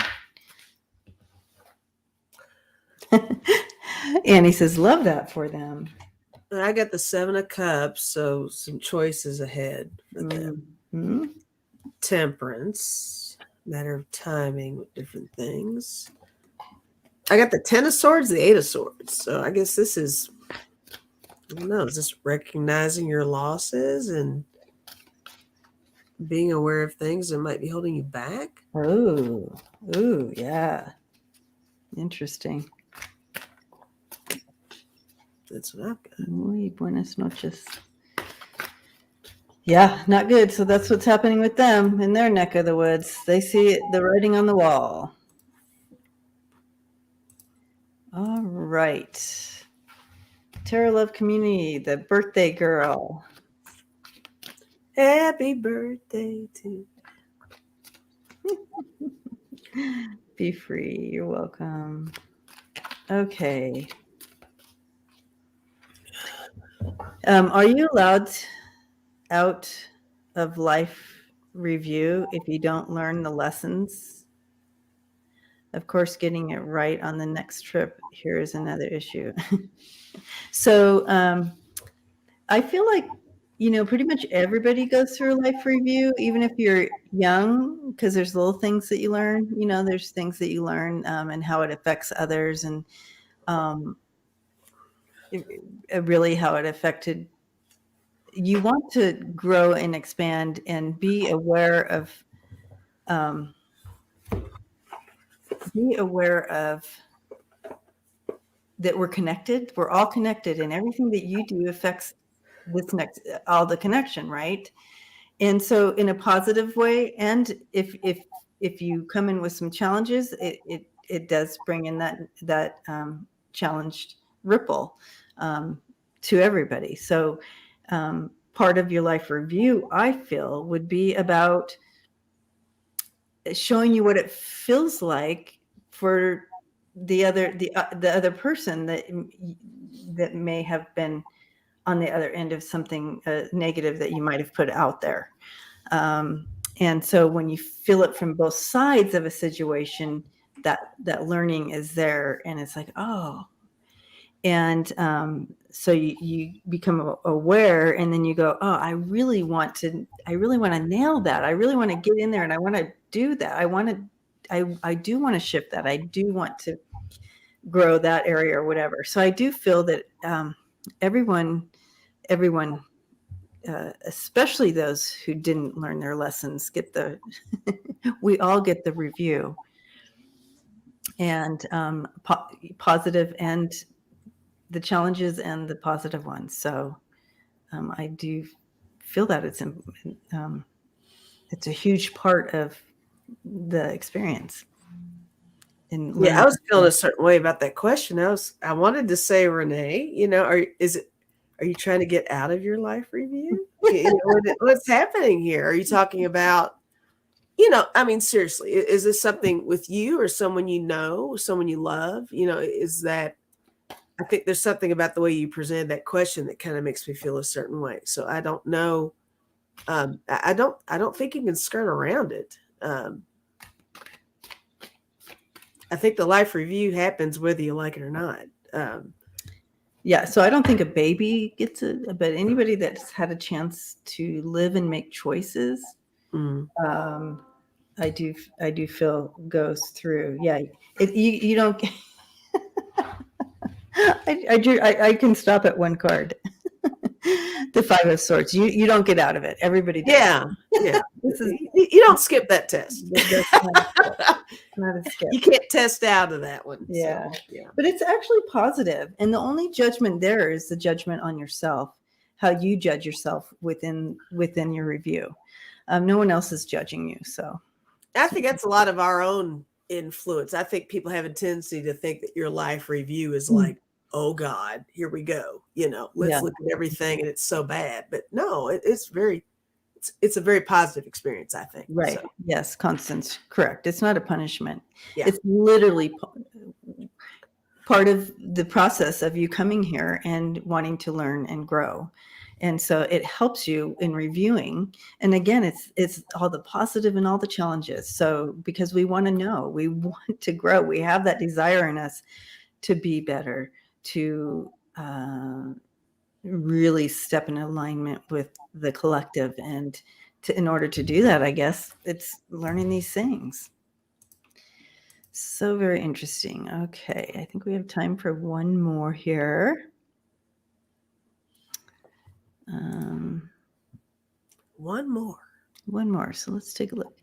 Annie says, love that for them. I got the 7 of Cups, so some choices ahead for them. Mm-hmm. Temperance, matter of timing with different things. I got the 10 of Swords, the 8 of Swords. So I guess this is, I don't know, is this recognizing your losses and being aware of things that might be holding you back? Oh, yeah. Interesting. That's what I've got. Muy buenas noches. Yeah, not good. So that's what's happening with them in their neck of the woods. They see the writing on the wall. All right. Terra Love Community, the birthday girl. Happy birthday to Be free. You're welcome. Okay. Are you allowed out of life review if you don't learn the lessons? Of course, getting it right on the next trip here is another issue. So I feel like, pretty much everybody goes through a life review, even if you're young, because there's little things that you learn. There's things that you learn and how it affects others, and really how it affected. You want to grow and expand and be aware of that we're connected. We're all connected, and everything that you do affects all the connection, right? And so in a positive way, and if you come in with some challenges, it does bring in that challenged ripple to everybody. So part of your life review, I feel, would be about showing you what it feels like for the other person that may have been on the other end of something negative that you might have put out there. And so when you feel it from both sides of a situation, that learning is there, and it's like, oh, and so you become aware, and then you go, oh, I really want to nail that. I really want to get in there, and I want to do that. I do want to shift that. I do want to grow that area or whatever. So I do feel that everyone, especially those who didn't learn their lessons, we all get the review, and positive, and the challenges and the positive ones. So I do feel that it's a huge part of the experience. Yeah, I was feeling a certain way about that question. I wanted to say, Renee, are you trying to get out of your life review? What's happening here? Are you talking about, I mean, seriously, is this something with you or someone you know, someone you love? Is that, I think there's something about the way you presented that question that kind of makes me feel a certain way. So I don't know. I don't think you can skirt around it. I think the life review happens whether you like it or not. Yeah, so I don't think a baby gets it, but anybody that's had a chance to live and make choices, I do feel goes through. Yeah, you don't. I can stop at one card. The 5 of Swords. You don't get out of it. Everybody does. Yeah. You don't skip that test. Not a skip. You can't test out of that one. Yeah. So, yeah. But it's actually positive. And the only judgment there is the judgment on yourself, how you judge yourself within your review. No one else is judging you. So I think that's a lot of our own influence. I think people have a tendency to think that your life review is like, oh God, here we go. Let's look at everything and it's so bad. But no, it's a very positive experience, I think. Right. So. Yes, Constance, correct. It's not a punishment. Yeah. It's literally part of the process of you coming here and wanting to learn and grow. And so it helps you in reviewing. And again, it's all the positive and all the challenges. So because we want to know, we want to grow, we have that desire in us to be better, to really step in alignment with the collective. And in order to do that, I guess it's learning these things. So very interesting. Okay, I think we have time for one more here. One more. So let's take a look.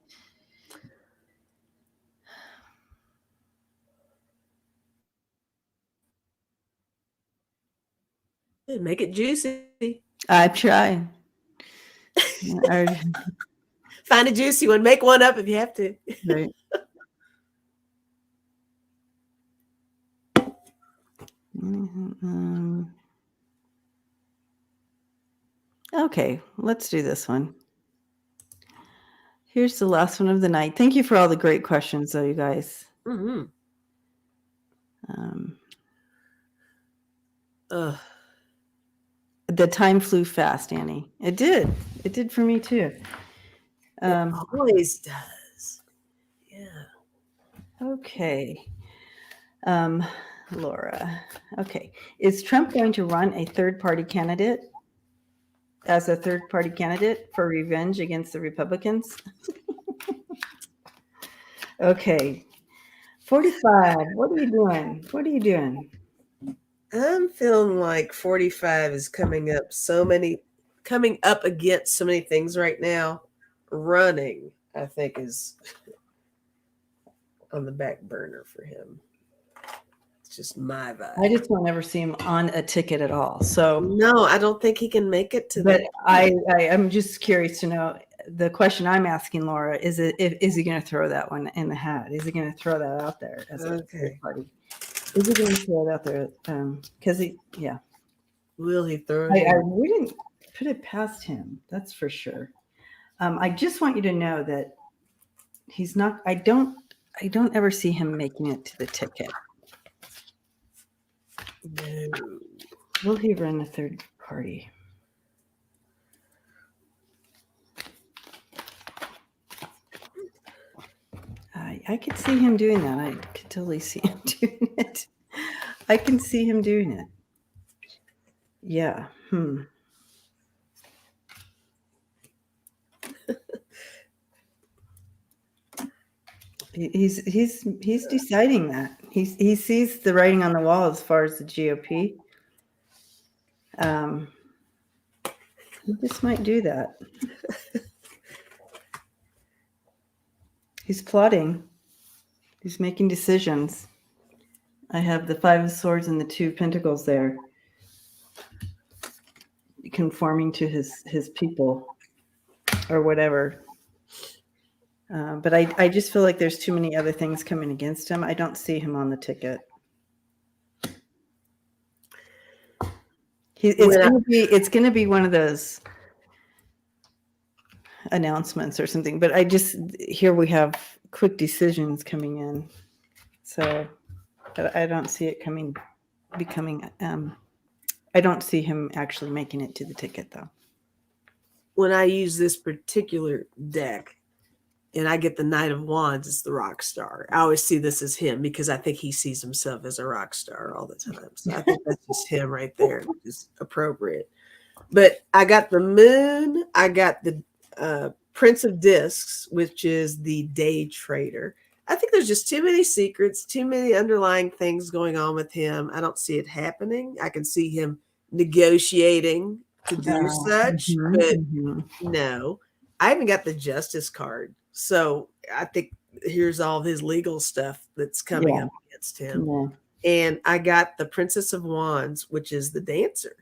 Make it juicy. I'm trying. Find a juicy one. Make one up if you have to. Right. Okay, let's do this one. Here's the last one of the night. Thank you for all the great questions, though, you guys. Mm-hmm. The time flew fast, Annie. It did. It did for me too. It always does. Yeah. Okay. Laura. Okay. Is Trump going to run a third-party candidate as a third-party candidate for revenge against the Republicans? Okay. 45. What are you doing? What are you doing? I'm feeling like 45 is coming up against so many things right now. Running, I think, is on the back burner for him. It's just my vibe. I just don't ever see him on a ticket at all. So no, I don't think he can make it to but that. I'm just curious to know. The question I'm asking Laura is is he going to throw that one in the hat? Is he going to throw that out there as a third party? Is he going to throw it out there? Because Will he throw it? I wouldn't put it past him. That's for sure. I just want you to know that he's not. I don't ever see him making it to the ticket. No. Will he run a third party? I could see him doing that. I could totally see him doing it. I can see him doing it. Yeah. He's deciding that. He sees the writing on the wall as far as the GOP. He just might do that. He's plotting. He's making decisions. I have the 5 of Swords and the 2 of Pentacles there, conforming to his people or whatever. But I just feel like there's too many other things coming against him. I don't see him on the ticket. It's going to be one of those announcements or something. But here we have quick decisions coming in. So I don't see it becoming. I don't see him actually making it to the ticket, though. When I use this particular deck and I get the Knight of Wands, it's the rock star. I always see this as him because I think he sees himself as a rock star all the time. So I think that's just him right there, which is appropriate. But I got the Moon. I got the Prince of Discs, which is the day trader. I think there's just too many secrets, too many underlying things going on with him. I don't see it happening. I can see him negotiating to do such, but no. I even got the Justice card. So I think here's all of his legal stuff that's coming up against him. Yeah. And I got the Princess of Wands, which is the dancer.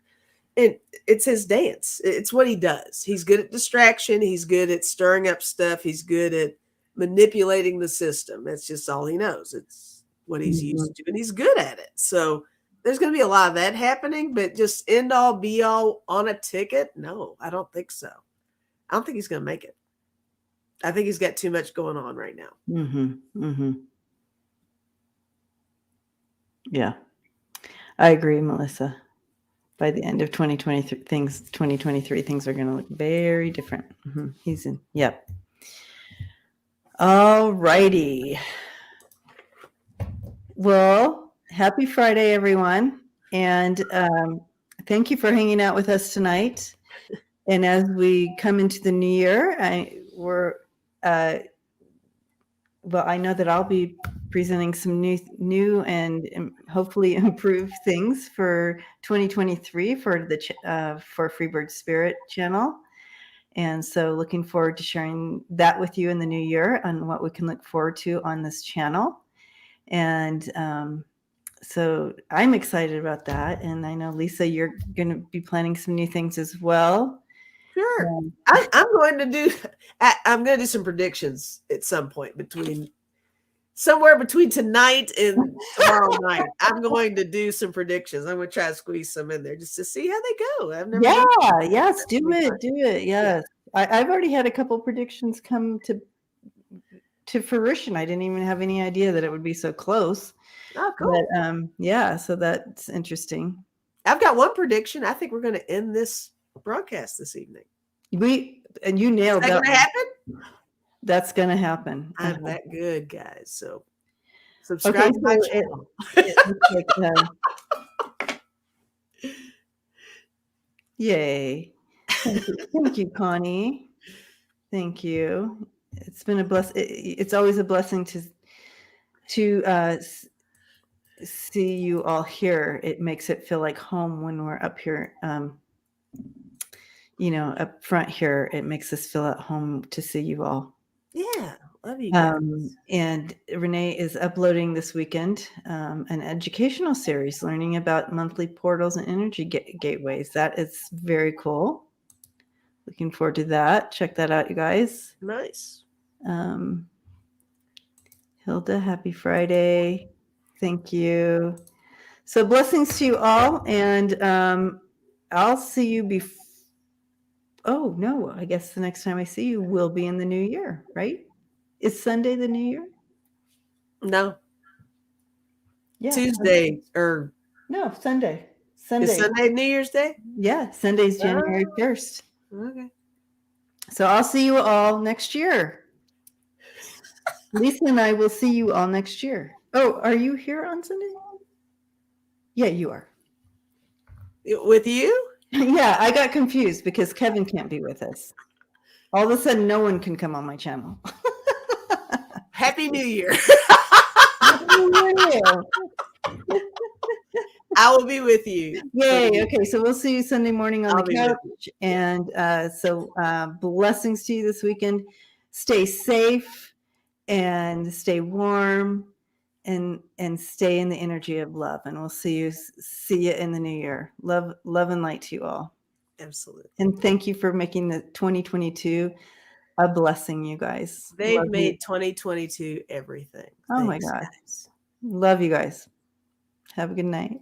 And it's his dance. It's what he does. He's good at distraction. He's good at stirring up stuff. He's good at manipulating the system. That's just all he knows. It's what he's used to, and he's good at it. So there's going to be a lot of that happening, but just end all be all on a ticket? No, I don't think so. I don't think he's going to make it. I think he's got too much going on right now. Yeah, I agree, Melissa. by the end of 2023 things are going to look very different. He's in. Yep. All righty. Well, happy Friday, everyone. And thank you for hanging out with us tonight. And as we come into the new year, I know that I'll be presenting some new and hopefully improved things for 2023 for the for Freebird Spirit channel. And so looking forward to sharing that with you in the new year on what we can look forward to on this channel. And so I'm excited about that. And I know, Lisa, you're going to be planning some new things as well. Sure. I'm going to do some predictions at some point somewhere between tonight and tomorrow night. I'm going to do some predictions. I'm going to try to squeeze some in there just to see how they go. I've never do it. Yes. Yes. I've already had a couple predictions come to fruition. I didn't even have any idea that it would be so close. Oh, cool. But, so that's interesting. I've got one prediction. I think we're going to end this broadcast this evening. And you nailed that. Is that going to happen? That's going to happen. I'm that good, guys. So subscribe to my channel. Yay. Thank you, Connie. Thank you. It's been a it's always a blessing to see you all here. It makes it feel like home when we're up here. Up front here, it makes us feel at home to see you all. Yeah, love you guys. And Renee is uploading this weekend an educational series learning about monthly portals and energy gateways. That is very cool. Looking forward to that. Check that out, you guys. Nice. Hilda, happy Friday. Thank you. So blessings to you all. And I'll see you before. Oh, no, I guess the next time I see you will be in the new year, right? Is Sunday the new year? No. Yeah. Tuesday or no, Sunday. Is Sunday New Year's Day? Yeah, Sunday's January 1st. Okay. So I'll see you all next year. Lisa and I will see you all next year. Oh, are you here on Sunday? Yeah, you are. With you? Yeah, I got confused because Kevin can't be with us. All of a sudden, no one can come on my channel. Happy New Year. Happy New Year. I will be with you. Yay. Okay, so we'll see you Sunday morning on the couch. And so blessings to you this weekend. Stay safe and stay warm and stay in the energy of love. And we'll see you in the new year. Love and light to you all. Absolutely. And thank you for making the 2022 a blessing, you guys. They've made 2022 everything. Oh my God. Love you guys. Have a good night.